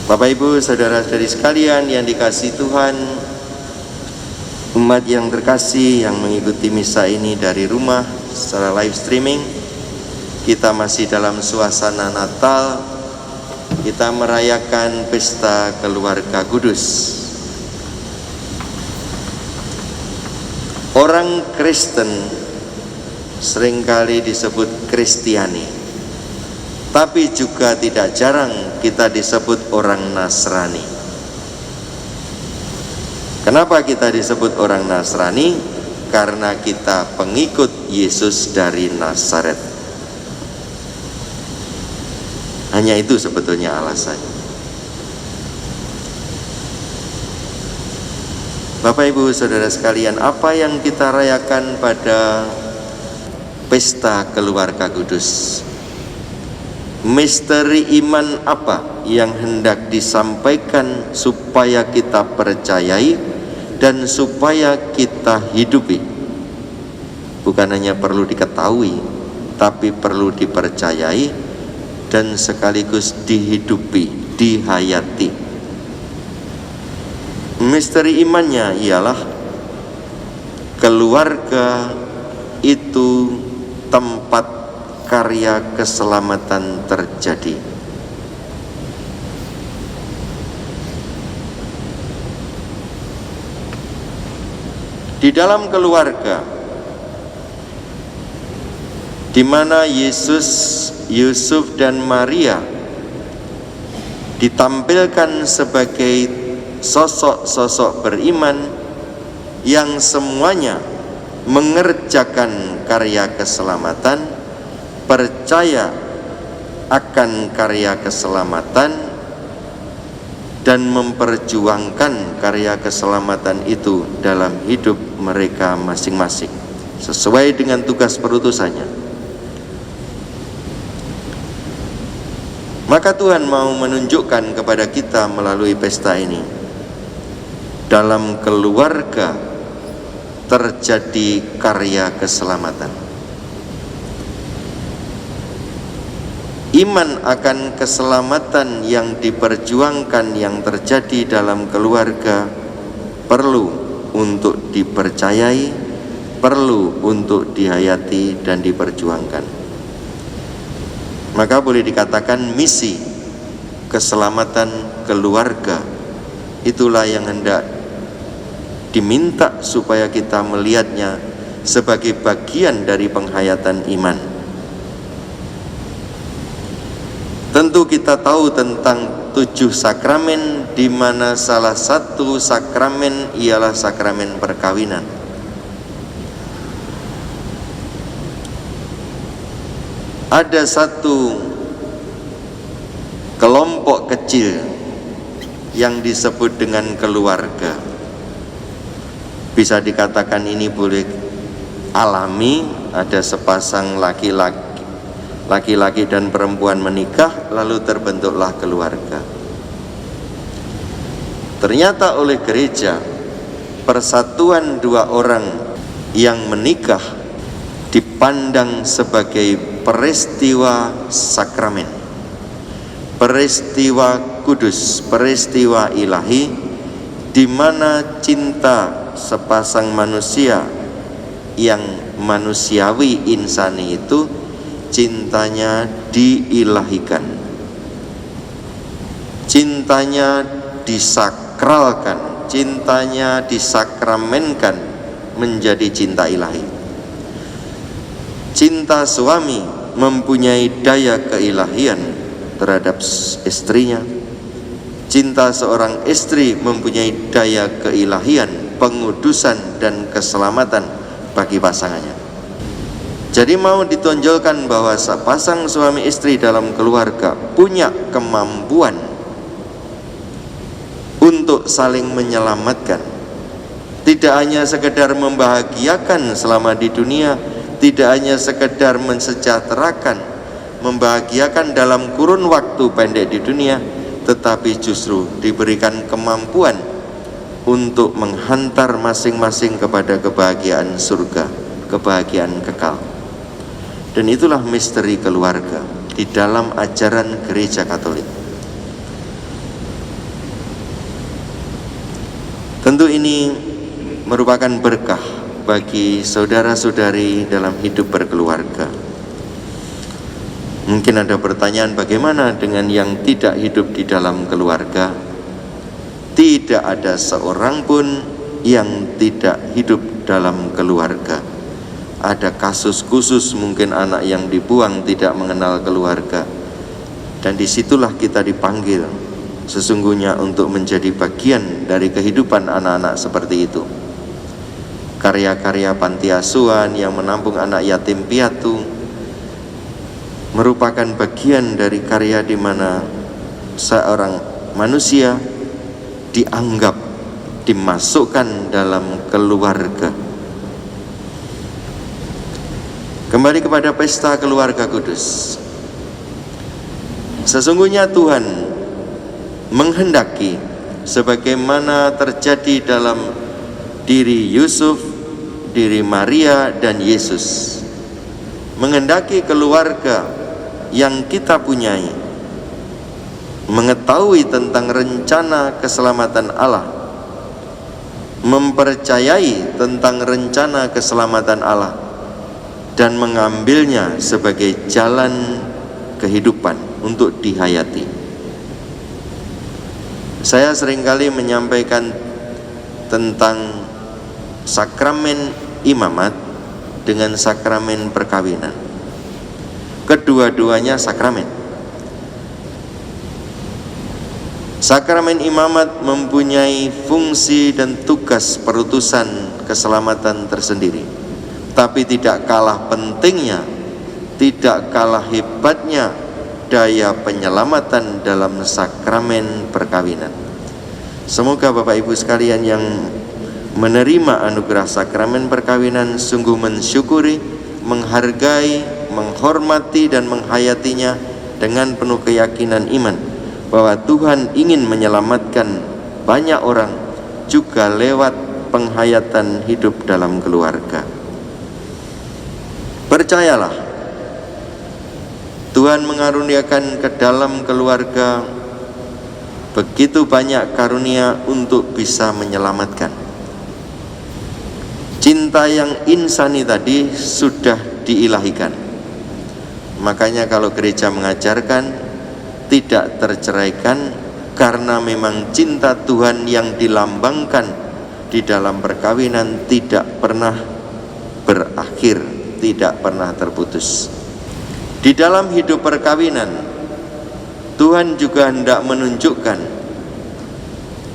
Bapak Ibu, saudara-saudari sekalian yang dikasihi Tuhan, umat yang terkasih yang mengikuti misa ini dari rumah secara live streaming, kita masih dalam suasana Natal. Kita merayakan pesta keluarga kudus. Orang Kristen seringkali disebut Kristiani, tapi juga tidak jarang kita disebut orang Nasrani. Kenapa kita disebut orang Nasrani? Karena kita pengikut Yesus dari Nazaret. Hanya itu sebetulnya alasannya. Bapak Ibu saudara sekalian, apa yang kita rayakan pada pesta keluarga kudus? Misteri iman apa yang hendak disampaikan supaya kita percayai dan supaya kita hidupi? Bukan hanya perlu diketahui, tapi perlu dipercayai dan sekaligus dihidupi, dihayati. Misteri imannya ialah keluarga itu tempat karya keselamatan terjadi. Di dalam keluarga, di mana Yesus, Yusuf dan Maria ditampilkan sebagai sosok-sosok beriman yang semuanya mengerjakan karya keselamatan, percaya akan karya keselamatan, dan memperjuangkan karya keselamatan itu dalam hidup mereka masing-masing sesuai dengan tugas perutusannya. Maka Tuhan mau menunjukkan kepada kita melalui pesta ini, dalam keluarga terjadi karya keselamatan. Iman akan keselamatan yang diperjuangkan yang terjadi dalam keluarga perlu untuk dipercayai, perlu untuk dihayati dan diperjuangkan. Maka boleh dikatakan misi keselamatan keluarga itulah yang hendak diminta supaya kita melihatnya sebagai bagian dari penghayatan iman. Tentu kita tahu tentang 7 sakramen, di mana salah satu sakramen ialah sakramen perkawinan. Ada satu kelompok kecil yang disebut dengan keluarga. Bisa dikatakan ini boleh alami, ada sepasang laki-laki dan perempuan menikah, lalu terbentuklah keluarga. Ternyata oleh gereja, persatuan 2 orang yang menikah dipandang sebagai peristiwa sakramen, peristiwa kudus, peristiwa ilahi, di mana cinta sepasang manusia yang manusiawi insani itu cintanya diilahikan, cintanya disakralkan, cintanya disakramenkan menjadi cinta ilahi. Cinta suami mempunyai daya keilahian terhadap istrinya. Cinta seorang istri mempunyai daya keilahian, pengudusan dan keselamatan bagi pasangannya. Jadi mau ditonjolkan bahwa sepasang suami istri dalam keluarga punya kemampuan untuk saling menyelamatkan. Tidak hanya sekedar membahagiakan selama di dunia, tidak hanya sekedar mensejahterakan, membahagiakan dalam kurun waktu pendek di dunia, tetapi justru diberikan kemampuan untuk menghantar masing-masing kepada kebahagiaan surga, kebahagiaan kekal. Dan itulah misteri keluarga di dalam ajaran Gereja Katolik. Tentu ini merupakan berkah bagi saudara-saudari dalam hidup berkeluarga. Mungkin ada pertanyaan, bagaimana dengan yang tidak hidup di dalam keluarga? Tidak ada seorang pun yang tidak hidup dalam keluarga. Ada kasus khusus, mungkin anak yang dibuang tidak mengenal keluarga, dan disitulah kita dipanggil sesungguhnya untuk menjadi bagian dari kehidupan anak-anak seperti itu. Karya-karya panti asuhan yang menampung anak yatim piatu merupakan bagian dari karya di mana seorang manusia dianggap dimasukkan dalam keluarga. Kembali kepada pesta keluarga kudus. Sesungguhnya Tuhan menghendaki sebagaimana terjadi dalam diri Yusuf, diri Maria dan Yesus. Menghendaki keluarga yang kita punyai mengetahui tentang rencana keselamatan Allah, mempercayai tentang rencana keselamatan Allah, dan mengambilnya sebagai jalan kehidupan untuk dihayati. Saya seringkali menyampaikan tentang sakramen imamat dengan sakramen perkawinan. Kedua-duanya sakramen. Sakramen imamat mempunyai fungsi dan tugas perutusan keselamatan tersendiri, tapi tidak kalah pentingnya, tidak kalah hebatnya daya penyelamatan dalam sakramen perkawinan. Semoga Bapak Ibu sekalian yang menerima anugerah sakramen perkawinan sungguh mensyukuri, menghargai, menghormati dan menghayatinya dengan penuh keyakinan iman bahwa Tuhan ingin menyelamatkan banyak orang juga lewat penghayatan hidup dalam keluarga. Percayalah, Tuhan mengaruniakan ke dalam keluarga begitu banyak karunia untuk bisa menyelamatkan. Cinta yang insani tadi sudah diilahikan. Makanya kalau gereja mengajarkan tidak terceraikan, karena memang cinta Tuhan yang dilambangkan di dalam perkawinan tidak pernah berakhir, tidak pernah terputus. Di dalam hidup perkawinan, Tuhan juga hendak menunjukkan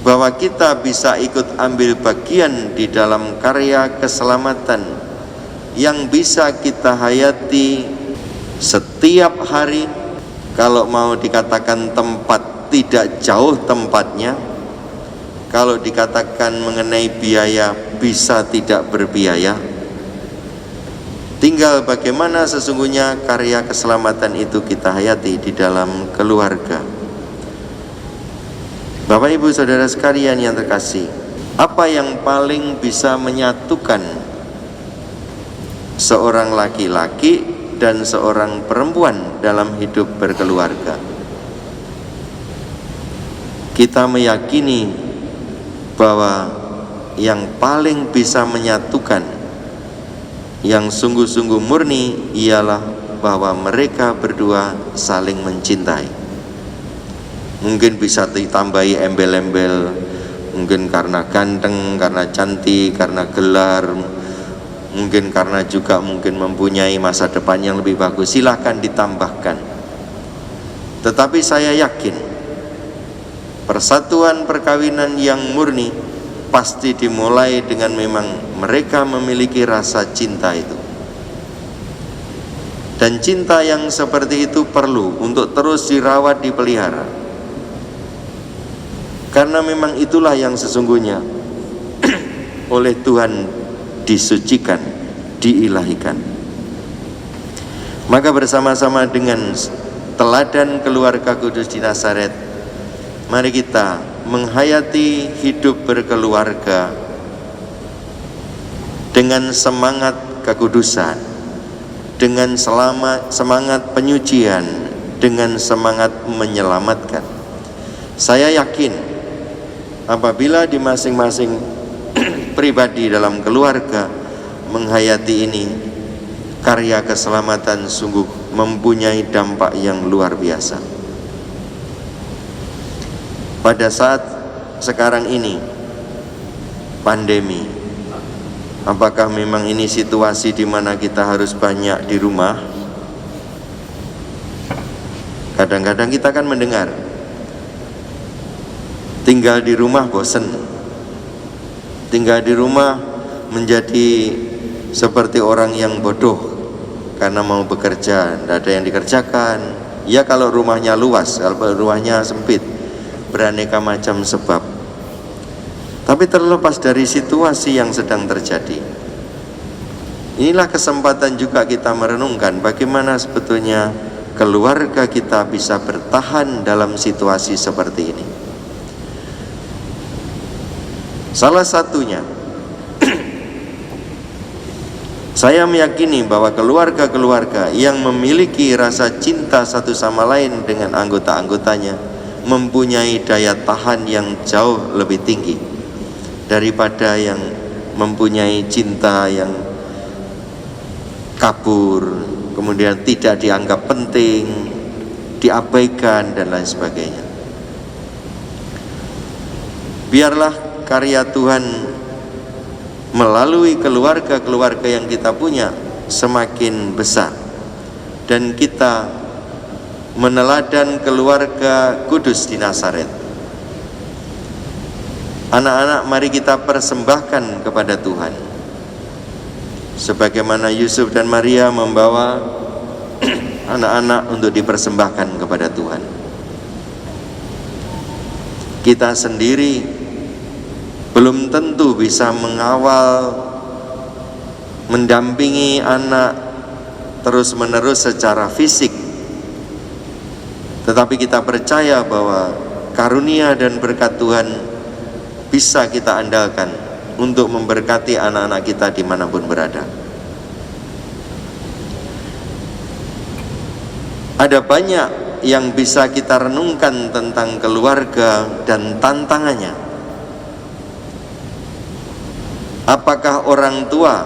bahwa kita bisa ikut ambil bagian di dalam karya keselamatan yang bisa kita hayati setiap hari. Kalau mau dikatakan tempat, tidak jauh tempatnya. Kalau dikatakan mengenai biaya, bisa tidak berbiaya. Tinggal bagaimana sesungguhnya karya keselamatan itu kita hayati di dalam keluarga. Bapak Ibu Saudara sekalian yang terkasih, apa yang paling bisa menyatukan seorang laki-laki dan seorang perempuan dalam hidup berkeluarga? Kita meyakini bahwa yang paling bisa menyatukan, yang sungguh-sungguh murni, ialah bahwa mereka berdua saling mencintai. Mungkin bisa ditambahi embel-embel, mungkin karena ganteng, karena cantik, karena gelar, mungkin karena juga mungkin mempunyai masa depan yang lebih bagus, silahkan ditambahkan. Tetapi saya yakin persatuan perkawinan yang murni pasti dimulai dengan memang mereka memiliki rasa cinta itu. Dan cinta yang seperti itu perlu untuk terus dirawat, dipelihara. Karena memang itulah yang sesungguhnya oleh Tuhan disucikan, diilahikan. Maka bersama-sama dengan teladan keluarga kudus di Nazaret, mari kita menghayati hidup berkeluarga dengan semangat kekudusan, dengan semangat penyucian, dengan semangat menyelamatkan. Saya yakin apabila di masing-masing pribadi dalam keluarga menghayati ini, karya keselamatan sungguh mempunyai dampak yang luar biasa. Pada saat sekarang ini pandemi, apakah memang ini situasi di mana kita harus banyak di rumah? Kadang-kadang kita akan mendengar tinggal di rumah bosen, tinggal di rumah menjadi seperti orang yang bodoh karena mau bekerja, tidak ada yang dikerjakan. Ya kalau rumahnya luas, kalau rumahnya sempit, beraneka macam sebab. Tapi terlepas dari situasi yang sedang terjadi, inilah kesempatan juga kita merenungkan bagaimana sebetulnya keluarga kita bisa bertahan dalam situasi seperti ini. Salah satunya, saya meyakini bahwa keluarga-keluarga yang memiliki rasa cinta satu sama lain dengan anggota-anggotanya mempunyai daya tahan yang jauh lebih tinggi daripada yang mempunyai cinta yang kabur, kemudian tidak dianggap penting, diabaikan dan lain sebagainya. Biarlah karya Tuhan melalui keluarga-keluarga yang kita punya semakin besar, dan kita meneladan keluarga kudus di Nazaret. Anak-anak, mari kita persembahkan kepada Tuhan sebagaimana Yusuf dan Maria membawa anak-anak untuk dipersembahkan kepada Tuhan. Kita sendiri belum tentu bisa mengawal, mendampingi anak terus-menerus secara fisik, tetapi kita percaya bahwa karunia dan berkat Tuhan bisa kita andalkan untuk memberkati anak-anak kita dimanapun berada. Ada banyak yang bisa kita renungkan tentang keluarga dan tantangannya. Apakah orang tua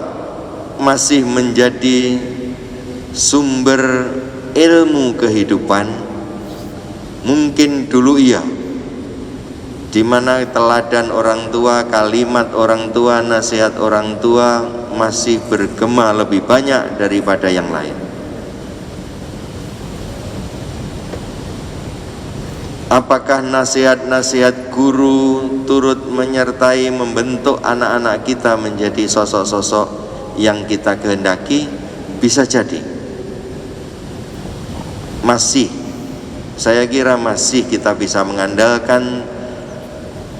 masih menjadi sumber ilmu kehidupan? Mungkin dulu iya, di mana teladan orang tua, kalimat orang tua, nasihat orang tua masih bergema lebih banyak daripada yang lain. Apakah nasihat-nasihat guru turut menyertai membentuk anak-anak kita menjadi sosok-sosok yang kita kehendaki? Bisa jadi. Masih, saya kira masih kita bisa mengandalkan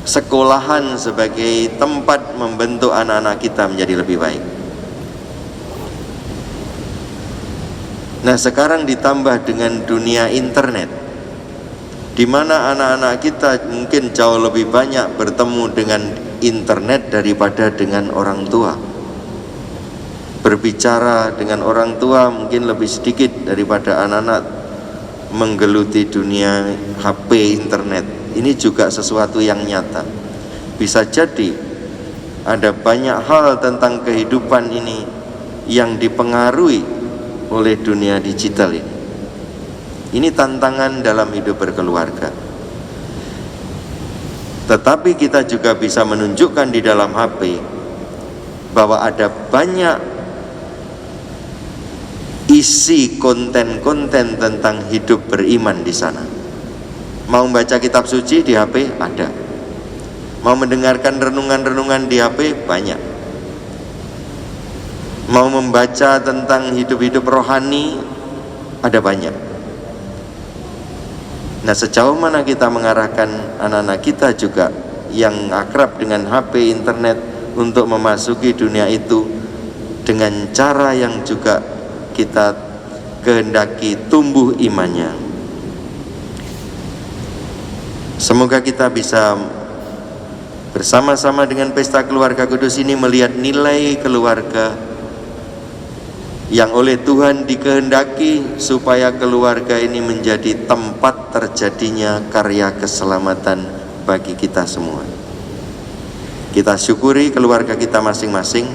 sekolahan sebagai tempat membentuk anak-anak kita menjadi lebih baik. Nah, sekarang ditambah dengan dunia internet, di mana anak-anak kita mungkin jauh lebih banyak bertemu dengan internet daripada dengan orang tua. Berbicara dengan orang tua mungkin lebih sedikit daripada anak-anak menggeluti dunia HP internet. Ini juga sesuatu yang nyata. Bisa jadi ada banyak hal tentang kehidupan ini yang dipengaruhi oleh dunia digital ini. Ini tantangan dalam hidup berkeluarga. Tetapi kita juga bisa menunjukkan di dalam HP bahwa ada banyak isi konten-konten tentang hidup beriman di sana. Mau membaca kitab suci di HP? Ada. Mau mendengarkan renungan-renungan di HP? Banyak. Mau membaca tentang hidup-hidup rohani? Ada banyak. Nah, sejauh mana kita mengarahkan anak-anak kita juga yang akrab dengan HP, internet untuk memasuki dunia itu dengan cara yang juga kita kehendaki tumbuh imannya. Semoga kita bisa bersama-sama dengan pesta keluarga kudus ini melihat nilai keluarga yang oleh Tuhan dikehendaki supaya keluarga ini menjadi tempat terjadinya karya keselamatan bagi kita semua. Kita syukuri keluarga kita masing-masing.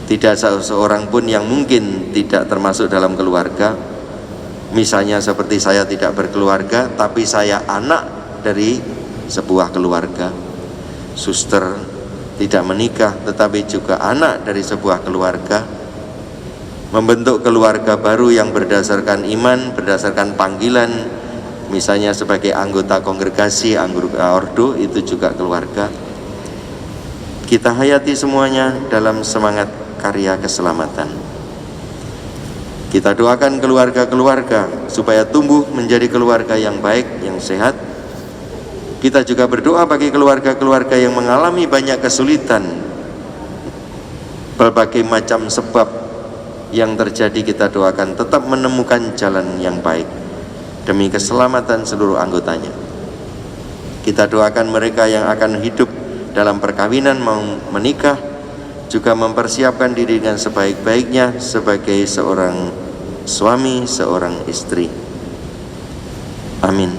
Tidak seorang pun yang mungkin tidak termasuk dalam keluarga. Misalnya seperti saya tidak berkeluarga, tapi saya anak dari sebuah keluarga. Suster tidak menikah, tetapi juga anak dari sebuah keluarga. Membentuk keluarga baru yang berdasarkan iman, berdasarkan panggilan, misalnya sebagai anggota kongregasi, anggota ordo, itu juga keluarga. Kita hayati semuanya dalam semangat karya keselamatan. Kita doakan keluarga-keluarga supaya tumbuh menjadi keluarga yang baik, yang sehat. Kita juga berdoa bagi keluarga-keluarga yang mengalami banyak kesulitan, berbagai macam sebab yang terjadi. Kita doakan tetap menemukan jalan yang baik demi keselamatan seluruh anggotanya. Kita doakan mereka yang akan hidup dalam perkawinan, mau menikah, juga mempersiapkan diri dengan sebaik-baiknya sebagai seorang suami, seorang istri. Amin.